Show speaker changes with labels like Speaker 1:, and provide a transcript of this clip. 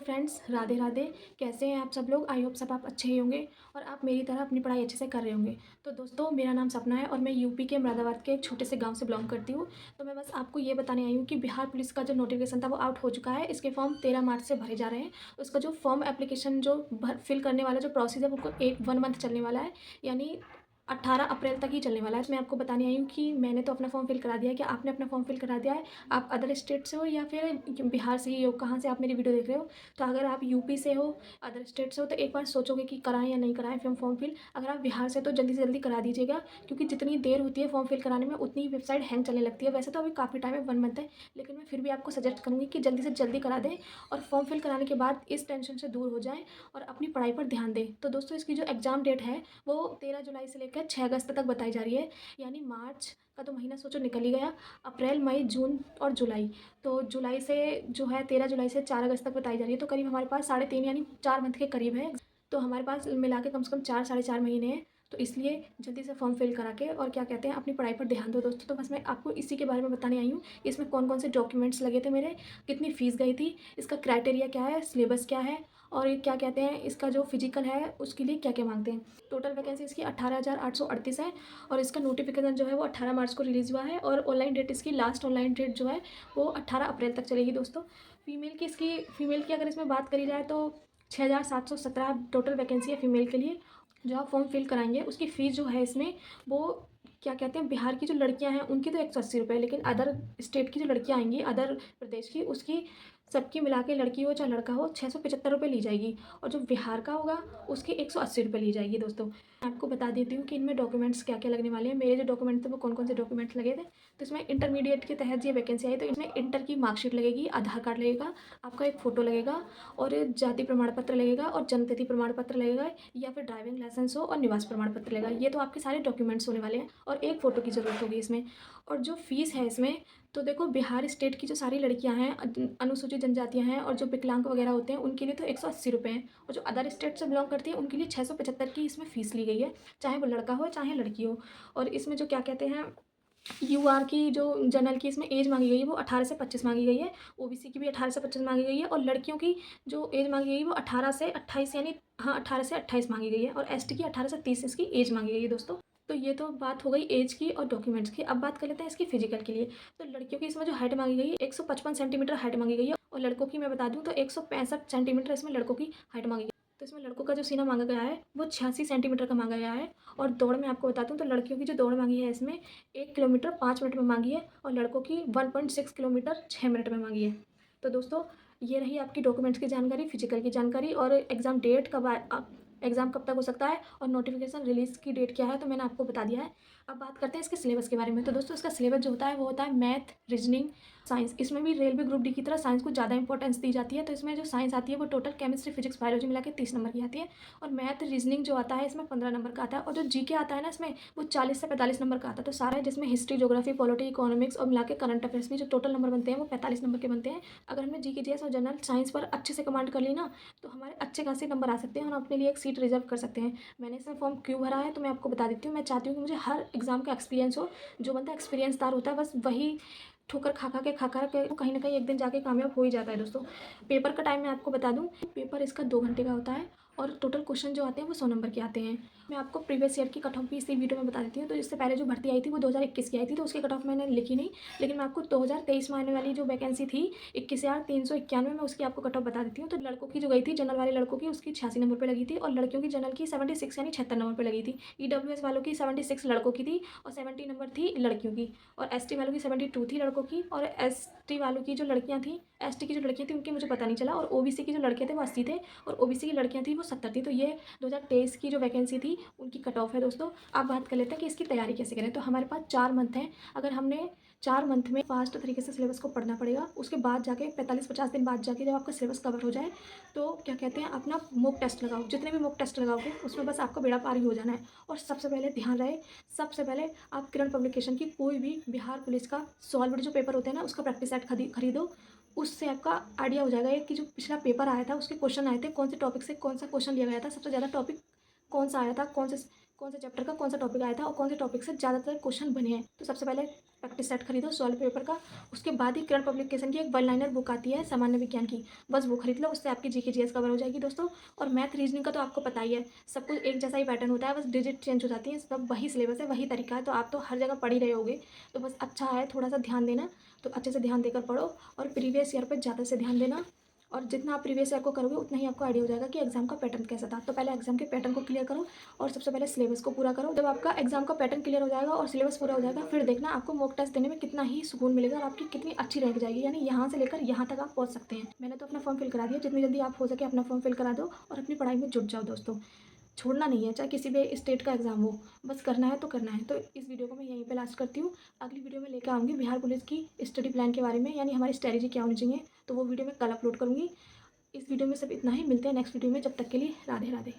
Speaker 1: Hello friends, Radhe Radhe. कैसे हैं आप सब लोग? आई होप सब आप अच्छे ही होंगे और आप मेरी तरह अपनी पढ़ाई अच्छे से कर रहे होंगे। तो दोस्तों, मेरा नाम सपना है और मैं यूपी के मुरादाबाद के एक छोटे से गांव से बिलोंग करती हूँ। तो मैं बस आपको ये बताने आई हूँ कि बिहार पुलिस का जो नोटिफिकेशन था वो आउट हो चुका है। इसके फॉर्म 13 मार्च से भरे जा रहे हैं। उसका जो फॉर्म एप्लीकेशन जो फिल करने वाला जो प्रोसेस है वो एक 1 मंथ चलने वाला है, यानी 18 अप्रैल तक ही चलने वाला है। मैं आपको बताने आई हूँ कि मैंने तो अपना फॉर्म फिल करा दिया है। क्या आपने अपना फॉर्म फिल करा दिया है? आप अदर स्टेट से हो या फिर बिहार से ही हो? कहाँ से आप मेरी वीडियो देख रहे हो? तो अगर आप यूपी से हो, अदर स्टेट से हो, तो एक बार सोचोगे कि कराएं या नहीं कराएं फॉर्म फिल। अगर आप बिहार से तो जल्दी से जल्दी करा दीजिएगा, क्योंकि जितनी देर होती है फॉर्म फिल कराने में उतनी ही वेबसाइट हैंग चलने लगती है। वैसे तो अभी काफ़ी टाइम है, 1 मंथ है, लेकिन मैं फिर भी आपको सजेस्ट करूँगी कि जल्दी से जल्दी करा दें और फॉर्म फिल कराने के बाद इस टेंशन से दूर हो जाएँ और अपनी पढ़ाई पर ध्यान दें। तो दोस्तों, इसकी जो एग्ज़ाम डेट है वो 13 जुलाई से लेकर 6 अगस्त तक बताई जा रही है, यानी मार्च का तो महीना सोचो निकल ही गया। अप्रैल, मई, जून और जुलाई, तो जुलाई से जो है 13 जुलाई से 4 अगस्त तक बताई जा रही है। तो करीब हमारे पास 3.5 यानी 4 मंथ के करीब है। तो हमारे पास मिला के कम से कम 4 साढ़े 4 महीने हैं। तो इसलिए जल्दी से फॉर्म फिल करा के और क्या कहते हैं अपनी पढ़ाई पर ध्यान दो दोस्तों। तो बस मैं आपको इसी के बारे में बताने आई हूँ। इसमें कौन कौन से डॉक्यूमेंट्स लगे थे मेरे, कितनी फ़ीस गई थी, इसका क्राइटेरिया क्या है, सिलेबस क्या है, और ये क्या कहते हैं इसका जो फिजिकल है उसके लिए क्या क्या मांगते हैं। टोटल वैकेंसी इसकी 18,838 है और इसका नोटिफिकेशन जो है वो 18 मार्च को रिलीज़ हुआ है और ऑनलाइन डेट इसकी लास्ट ऑनलाइन डेट जो है वो 18 अप्रैल तक चलेगी दोस्तों। फीमेल की अगर इसमें बात करी जाए तो 6,717 टोटल वैकेंसी है फीमेल के लिए। जो आप फॉर्म फिल कराएंगे उसकी फ़ीस जो है इसमें वो क्या कहते हैं, बिहार की जो लड़कियां हैं उनकी तो 180 रुपये, लेकिन अदर स्टेट की जो लड़कियां आएंगी अदर प्रदेश की, उसकी सबकी मिला के लड़की हो चाहे लड़का हो 675 रुपये ली जाएगी। और जो बिहार का होगा उसकी 180 रुपये ली जाएगी दोस्तों। मैं आपको बता देती हूँ कि इनमें डॉक्यूमेंट्स क्या क्या लगने वाले हैं। मेरे जो डॉक्यूमेंट थे वो कौन कौन से डॉक्यूमेंट्स लगे थे। तो इसमें इंटरमीडिएट के तहत ये वैकेंसी आई, तो इसमें इंटर की मार्कशीट लगेगी, आधार कार्ड लगेगा, आपका एक फ़ोटो लगेगा और जाति प्रमाण पत्र लगेगा और जन्मतिथि प्रमाण पत्र लगेगा, या फिर ड्राइविंग लाइसेंस हो और निवास प्रमाण पत्र लगेगा। ये तो आपके सारे डॉक्यूमेंट्स होने वाले हैं और एक फ़ोटो की ज़रूरत होगी इसमें। और जो फ़ीस है इसमें, तो देखो बिहार स्टेट की जो सारी लड़कियां हैं, अनुसूचित जनजातियां हैं और जो विकलांग वगैरह होते हैं उनके लिए तो 180 रुपये हैं, और जो अदर स्टेट से बिलोंग करती हैं उनके लिए 675 की इसमें फ़ीस ली गई है, चाहे वो लड़का हो चाहे लड़की हो। और इसमें जो क्या कहते हैं यूआर की जो जनरल की इसमें एज मांगी गई है वो 18 से 25 मांगी गई है। ओबीसी की भी 18 से 25 मांगी गई है और लड़कियों की जो एज मांगी गई है वो 18 से 28, यानी हाँ 18 से 28 मांगी गई है, और एसटी की 18 से 30 इसकी एज मांगी गई है दोस्तों। तो ये तो बात हो गई एज की और डॉक्यूमेंट्स की। अब बात कर लेते हैं इसकी फिजिकल के लिए। तो लड़कियों की इसमें जो हाइट मांगी गई है 155 सेंटीमीटर हाइट मांगी गई है, और लड़कों की मैं बता दूं तो 165 सेंटीमीटर इसमें लड़कों की हाइट मांगी गई है। तो इसमें लड़कों का जो सीना मांगा गया है वो 86 सेंटीमीटर का मांगा गया है। और दौड़ में आपको बता दूं तो लड़कियों की जो दौड़ मांगी है इसमें 1 किलोमीटर 5 मिनट में मांगी है, और लड़कों की 1.6 किलोमीटर 6 मिनट में मांगी है। तो दोस्तों, ये रही आपकी डॉक्यूमेंट्स की जानकारी, फिजिकल की जानकारी, और एग्ज़ाम डेट एग्ज़ाम कब तक हो सकता है और नोटिफिकेशन रिलीज़ की डेट क्या है, तो मैंने आपको बता दिया है। अब बात करते हैं इसके सिलेबस के बारे में। तो दोस्तों, इसका सिलेबस जो होता है वो होता है मैथ, रीजनिंग, साइंस। इसमें भी रेलवे ग्रुप डी की तरह साइंस को ज़्यादा इंपॉर्टेंस दी जाती है। तो इसमें जो साइंस आती है वो टोटल केमिस्ट्री, फिजिक्स, बायोलॉजी मिला के 30 नंबर की आती है, और मैथ रीजनिंग जो आता है इसमें 15 नंबर का आता है, और जो जीके आता है ना इसमें वो 40 से 45 नंबर का आता है। तो सारा है जिसमें हिस्ट्री, ज्योग्राफी, पॉलिटी, इकोनॉमिक्स और मिला के करंट अफेयर्स भी जो टोटल नंबर बनते हैं वो 45 नंबर के बनते हैं। अगर हमने जीके, जीएस और जनरल साइंस पर अच्छे से कमांड कर ली ना, तो हमारे अच्छे खासे नंबर आ सकते हैं और हम अपने लिए एक सीट रिजर्व कर सकते हैं। मैंने इसमें फॉर्म क्यों भरा है तो मैं आपको बता देती हूँ। मैं चाहती हूँ कि मुझे हर एग्ज़ाम का एक्सपीरियंस हो। जो बंदा एक्सपीरियंसदार होता है बस वही ठोकर खा खा के कहीं ना कहीं एक दिन जाके कामयाब हो ही जाता है दोस्तों। पेपर का टाइम मैं आपको बता दूं, पेपर इसका 2 घंटे का होता है और टोटल क्वेश्चन जो आते हैं वो 100 नंबर के आते हैं। मैं आपको प्रीवियस ईयर की कट ऑफ भी इसी वीडियो में बता देती हूँ। तो इससे पहले जो भर्ती आई थी वो 2021 की आई थी, तो उसकी कट ऑफ मैंने लिखी नहीं, लेकिन मैं आपको 2023 में आने वाली जो वैकेंसी थी 21,391 में, उसकी आपको कट ऑफ बता देती हूँ। तो लड़कों की जो गई थी जनरल वाले लड़कों की, उसकी 86 नंबर पर लगी थी, और लड़कियों की जनरल की 76 यानी 76 नंबर पर लगी थी। ईडब्ल्यूएस वालों की 76 लड़कों की थी और 70 नंबर थी लड़कियों की, और एसटी वालों की 72 थी लड़कों की, और एसटी वालों की जो लड़कियां थी, एसटी की जो लड़कियां थी उनकी मुझे पता नहीं चला, और ओबीसी की जो लड़के थे वो 80 थे और ओबीसी की लड़कियां थी वो 70 थी। तो ये 2023 की जो वैकेंसी थी उनकी कट ऑफ है दोस्तों। अब बात कर लेते हैं कि इसकी तैयारी कैसे करें। तो हमारे पास 4 मंथ हैं। अगर हमने 4 मंथ में फास्ट तरीके से सिलेबस को पढ़ना पड़ेगा, उसके बाद जाके 45-50 दिन बाद जाके जब आपका सिलेबस कवर हो जाए तो क्या कहते हैं अपना मॉक टेस्ट लगाओ। जितने भी मॉक टेस्ट लगाओगे उसमें बस आपका बेड़ा पार ही हो जाना है। और सबसे पहले ध्यान रहे, सबसे पहले आप किरण पब्लिकेशन की कोई भी बिहार पुलिस का सॉल्व्ड जो पेपर होते हैं ना उसका प्रैक्टिस सेट खरीदो। उससे आपका आइडिया हो जाएगा कि जो पिछला पेपर आया था उसके क्वेश्चन आए थे, कौन से टॉपिक से कौन सा क्वेश्चन लिया गया था, सबसे ज़्यादा टॉपिक कौन सा आया था, कौन से चैप्टर का कौन सा टॉपिक आया था और कौन से टॉपिक से ज़्यादातर क्वेश्चन बने हैं। तो सबसे पहले प्रैक्टिस सेट खरीदो सॉल्व पेपर का। उसके बाद ही करंट पब्लिकेशन की एक वन लाइनर बुक आती है सामान्य विज्ञान की, बस वो खरीद लो, उससे आपकी जीके जीएस कवर हो जाएगी दोस्तों। और मैथ रीजनिंग का तो आपको पता ही है, सब कुछ एक जैसा ही पैटर्न होता है, बस डिजिट चेंज हो जाती है, सब वही सिलेबस है, वही तरीका है, तो आप तो हर जगह पढ़ ही रहे होगे। तो बस अच्छा है, थोड़ा सा ध्यान देना, तो अच्छे से ध्यान देकर पढ़ो और प्रीवियस ईयर पर ज़्यादा से ध्यान देना। और जितना आप प्रीवियस ईयर को करोगे उतना ही आपको आइडिया हो जाएगा कि एग्जाम का पैटर्न कैसा था। तो पहले एग्जाम के पैटर्न को क्लियर करो और सबसे पहले सिलेबस को पूरा करो। जब आपका एग्जाम का पैटर्न क्लियर हो जाएगा और सिलेबस पूरा हो जाएगा, फिर देखना आपको मॉक टेस्ट देने में कितना ही सुकून मिलेगा और आपकी कितनी अच्छी रैंक जाएगी, यानी यहाँ से लेकर यहाँ तक आप पहुँच सकते हैं। मैंने तो अपना फॉर्म फिल करा दिया, जितनी जल्दी आप हो सके अपना फॉर्म फिल करा दो और अपनी पढ़ाई में जुट जाओ दोस्तों। छोड़ना नहीं है, चाहे किसी भी स्टेट का एग्ज़ाम हो, बस करना है तो करना है। तो इस वीडियो को मैं यहीं पे लास्ट करती हूँ। अगली वीडियो में लेकर आऊँगी बिहार पुलिस की स्टडी प्लान के बारे में, यानी हमारी स्ट्रैटेजी क्या होनी चाहिए, तो वो वीडियो मैं कल अपलोड करूँगी। इस वीडियो में सिर्फ इतना ही, मिलते हैं नेक्स्ट वीडियो में, जब तक के लिए राधे राधे।